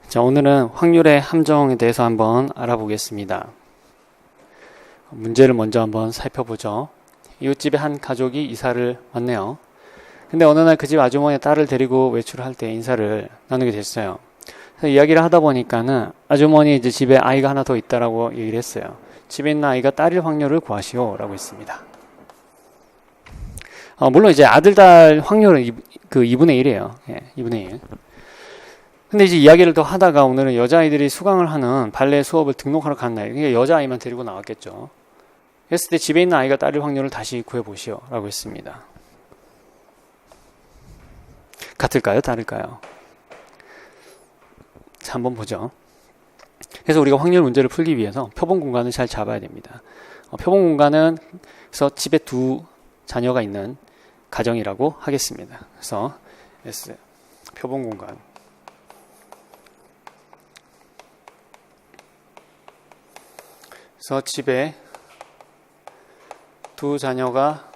자, 오늘은 확률의 함정에 대해서 한번 알아보겠습니다. 문제를 먼저 한번 살펴보죠. 이웃집에 한 가족이 이사를 왔네요. 근데 어느 날 그 집 아주머니의 딸을 데리고 외출을 할 때 인사를 나누게 됐어요. 그래서 이야기를 하다 보니까는 아주머니 이제 집에 아이가 하나 더 있다라고 얘기를 했어요. 집에 있는 아이가 딸일 확률을 구하시오 라고 했습니다. 물론 이제 아들, 딸 확률은 2분의 1이에요. 예, 2분의 1. 근데 이제 이야기를 더 하다가 오늘은 여자아이들이 수강을 하는 발레 수업을 등록하러 간 날, 그러니까 여자아이만 데리고 나왔겠죠. 했을 때 집에 있는 아이가 딸일 확률을 다시 구해보시오 라고 했습니다. 같을까요? 다를까요? 자, 한번 보죠. 그래서 우리가 확률 문제를 풀기 위해서 표본 공간을 잘 잡아야 됩니다. 표본 공간은 그래서 집에 두 자녀가 있는 가정이라고 하겠습니다. 그래서 S 표본 공간. 그래서 집에 두 자녀가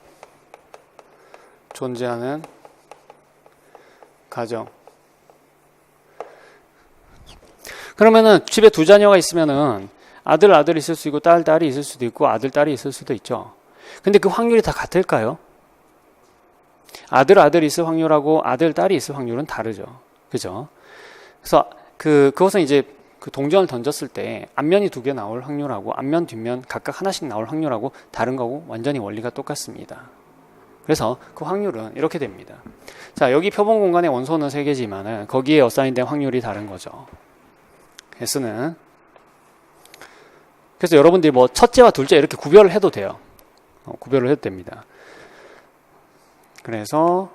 존재하는 가정. 그러면은 집에 두 자녀가 있으면은 아들이 있을 수 있고 딸이 있을 수도 있고 딸이 있을 수도 있죠. 근데 그 확률이 다 같을까요? 아들이 있을 확률하고 딸이 있을 확률은 다르죠. 그죠? 그래서 그것은 이제 그 동전을 던졌을 때 앞면이 두 개 나올 확률하고 앞면, 뒷면 각각 하나씩 나올 확률하고 다른 거고 완전히 원리가 똑같습니다. 그래서 그 확률은 이렇게 됩니다. 자, 여기 표본 공간의 원소는 3개지만은 거기에 어사인된 확률이 다른 거죠. S는 그래서 여러분들이 뭐 첫째와 둘째 이렇게 구별을 해도 돼요. 구별을 해도 됩니다. 그래서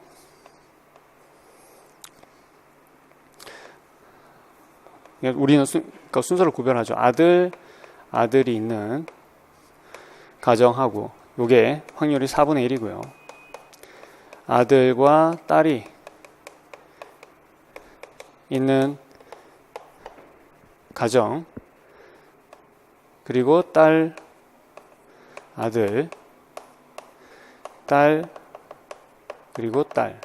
우리는 순서를 구별하죠. 아들이 있는 가정하고 요게 확률이 4분의 1이고요. 아들과 딸이 있는 가정 그리고 아들, 딸 그리고 딸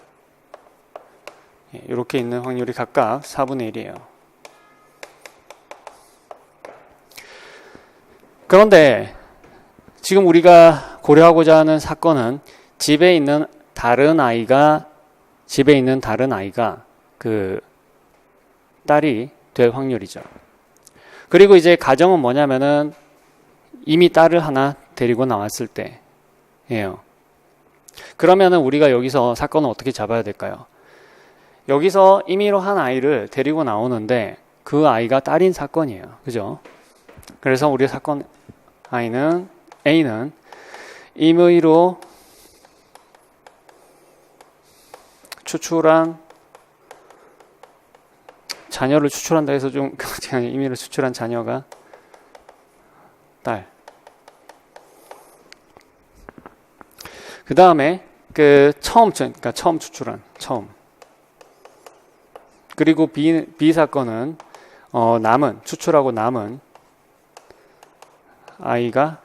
이렇게 있는 확률이 각각 4분의 1이에요. 그런데 지금 우리가 고려하고자 하는 사건은 집에 있는 다른 아이가 그 딸이 될 확률이죠. 그리고 이제 가정은 뭐냐면은 이미 딸을 하나 데리고 나왔을 때예요. 그러면은 우리가 여기서 사건을 어떻게 잡아야 될까요? 여기서 임의로 한 아이를 데리고 나오는데 그 아이가 딸인 사건이에요. 그죠? 그래서 우리 사건 A는 임의로 자녀를 추출한다 해서 좀 임의로 추출한 자녀가 딸. 그 다음에 처음 추출한 그리고 B 사건은 추출하고 남은 아이가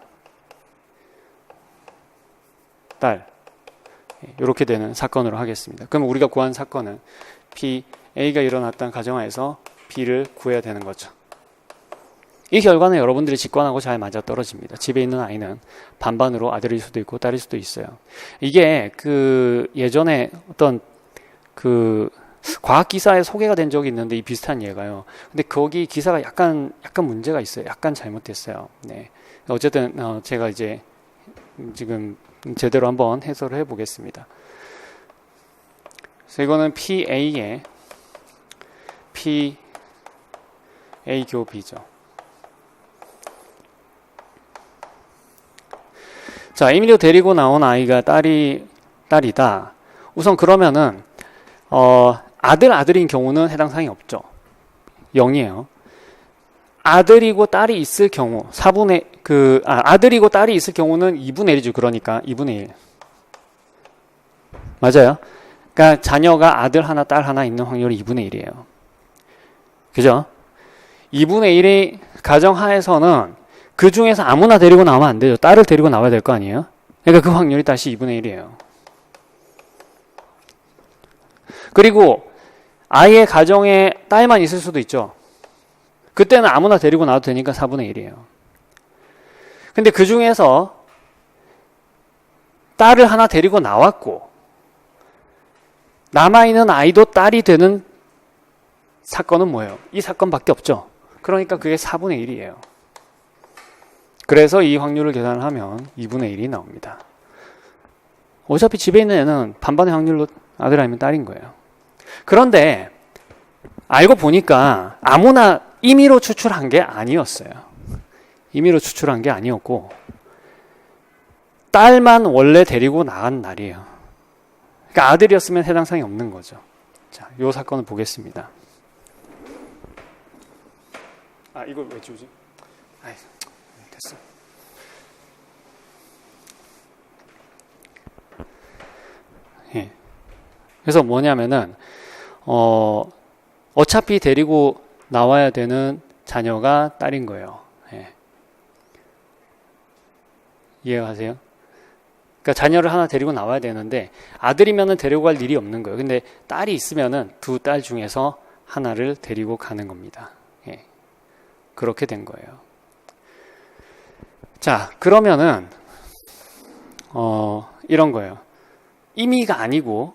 딸. 이렇게 되는 사건으로 하겠습니다. 그럼 우리가 구한 사건은 A가 일어났다는 가정하에서 B를 구해야 되는 거죠. 이 결과는 여러분들이 직관하고 잘 맞아떨어집니다. 집에 있는 아이는 반반으로 아들일 수도 있고 딸일 수도 있어요. 이게 예전에 어떤 과학 기사에 소개가 된 적이 있는데 이 비슷한 예가요. 근데 거기 기사가 약간 문제가 있어요. 약간 잘못됐어요. 네. 어쨌든 제가 이제 지금 제대로 한번 해설을 해보겠습니다. 그래서 이거는 PA의 PA 교호 B죠. 자, 임의로 데리고 나온 아이가 딸이다. 우선 그러면은 아들인 경우는 해당 사항이 없죠. 0이에요. 아들이고 딸이 있을 경우 아들이고 딸이 있을 경우는 2분의 1이죠. 그러니까 2분의 1. 맞아요. 그러니까 자녀가 아들 하나, 딸 하나 있는 확률이 2분의 1이에요. 그죠? 2분의 1의 가정하에서는 그 중에서 아무나 데리고 나오면 안 되죠. 딸을 데리고 나와야 될 거 아니에요? 그러니까 그 확률이 다시 2분의 1이에요. 그리고 아이의 가정에 딸만 있을 수도 있죠. 그때는 아무나 데리고 나와도 되니까 4분의 1이에요. 근데 그 중에서 딸을 하나 데리고 나왔고 남아있는 아이도 딸이 되는 사건은 뭐예요? 이 사건밖에 없죠. 그러니까 그게 4분의 1이에요. 그래서 이 확률을 계산을 하면 2분의 1이 나옵니다. 어차피 집에 있는 애는 반반의 확률로 아들 아니면 딸인 거예요. 그런데 알고 보니까 아무나 임의로 추출한 게 아니었어요. 임의로 추출한 게 아니었고 딸만 원래 데리고 나간 날이에요. 그러니까 아들이었으면 해당 사항이 없는 거죠. 자, 이 사건을 보겠습니다. 아, 이걸 왜 지우지? 아이, 됐어. 예. 그래서 뭐냐면은 어차피 데리고 나와야 되는 자녀가 딸인 거예요. 예. 이해가세요? 그러니까 자녀를 하나 데리고 나와야 되는데 아들이면은 데리고 갈 일이 없는 거예요. 근데 딸이 있으면은 두 딸 중에서 하나를 데리고 가는 겁니다. 예. 그렇게 된 거예요. 자, 그러면은 이런 거예요. 임의가 아니고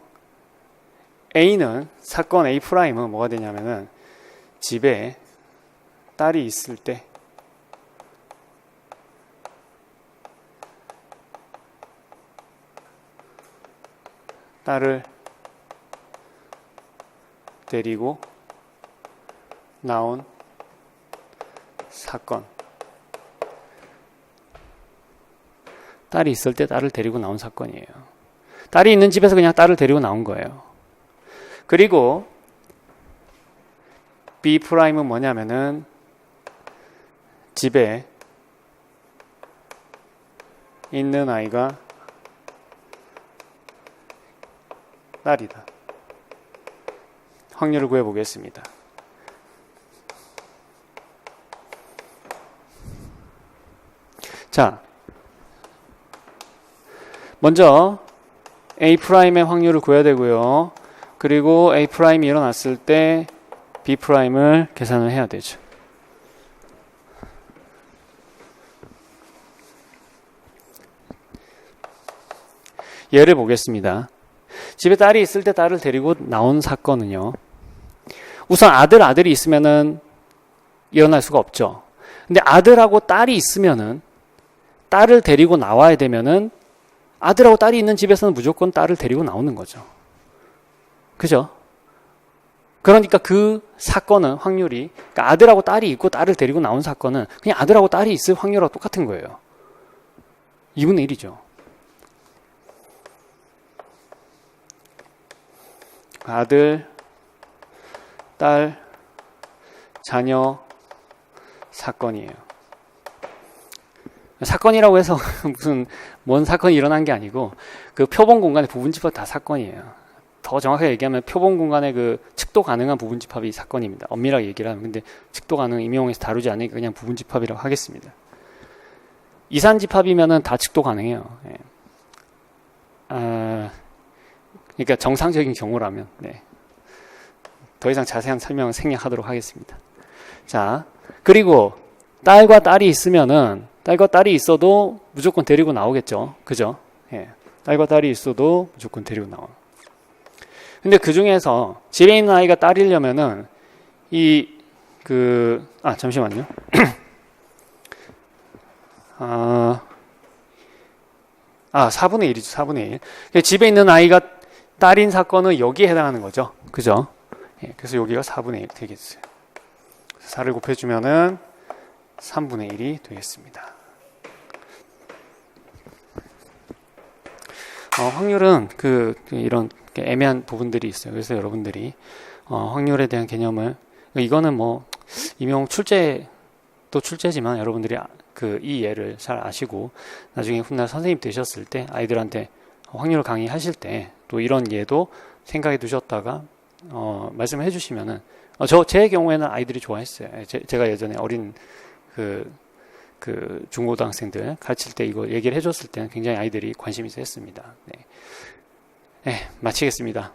A는 사건 A'은 뭐가 되냐면은 집에 딸이 있을 때 딸을 데리고 나온 사건. 딸이 있을 때 딸을 데리고 나온 사건이에요. 딸이 있는 집에서 그냥 딸을 데리고 나온 거예요. 그리고 B'은 뭐냐면은 집에 있는 아이가 딸이다. 확률을 구해보겠습니다. 자, 먼저 A'의 확률을 구해야 되고요. 그리고 A'이 일어났을 때 B'을 계산을 해야 되죠. 예를 보겠습니다. 집에 딸이 있을 때 딸을 데리고 나온 사건은요. 우선 아들이 있으면은 일어날 수가 없죠. 근데 아들하고 딸이 있으면은 딸을 데리고 나와야 되면은 아들하고 딸이 있는 집에서는 무조건 딸을 데리고 나오는 거죠. 그죠? 그러니까 그 사건은 확률이 그러니까 아들하고 딸이 있고 딸을 데리고 나온 사건은 그냥 아들하고 딸이 있을 확률하고 똑같은 거예요. 2분의 1이죠. 아들, 딸, 자녀 사건이에요. 사건이라고 해서 무슨 뭔 사건이 일어난 게 아니고 그 표본 공간의 부분집합 다 사건이에요. 더 정확하게 얘기하면 표본 공간의 그 측도 가능한 부분집합이 사건입니다. 엄밀하게 얘기를 하면. 근데 측도 가능 임용에서 다루지 않으니까 그냥 부분집합이라고 하겠습니다. 이산집합이면은 다 측도 가능해요. 예. 그러니까 정상적인 경우라면 네. 더 이상 자세한 설명은 생략하도록 하겠습니다. 자, 그리고 딸과 딸이 있으면은 딸과 딸이 있어도 무조건 데리고 나오겠죠. 그죠? 예. 딸과 딸이 있어도 무조건 데리고 나와. 근데 그 중에서 집에 있는 아이가 딸이려면은 잠시만요. 4분의 1이죠. 4분의 1. 집에 있는 아이가 딸인 사건은 여기에 해당하는 거죠. 그죠? 예, 그래서 여기가 4분의 1 되겠어요. 4를 곱해주면은 3분의 1이 되겠습니다. 확률은 이런 애매한 부분들이 있어요. 그래서 여러분들이 확률에 대한 개념을 이거는 뭐 임용 출제도 출제지만 여러분들이 이 예를 잘 아시고 나중에 훗날 선생님 되셨을 때 아이들한테 확률 강의하실 때 또 이런 예도 생각해 두셨다가 말씀을 해주시면은 제 경우에는 아이들이 좋아했어요. 제가 예전에 어린 중고등학생들 가르칠 때 이거 얘기를 해줬을 때는 굉장히 아이들이 관심이 있었습니다. 네, 마치겠습니다.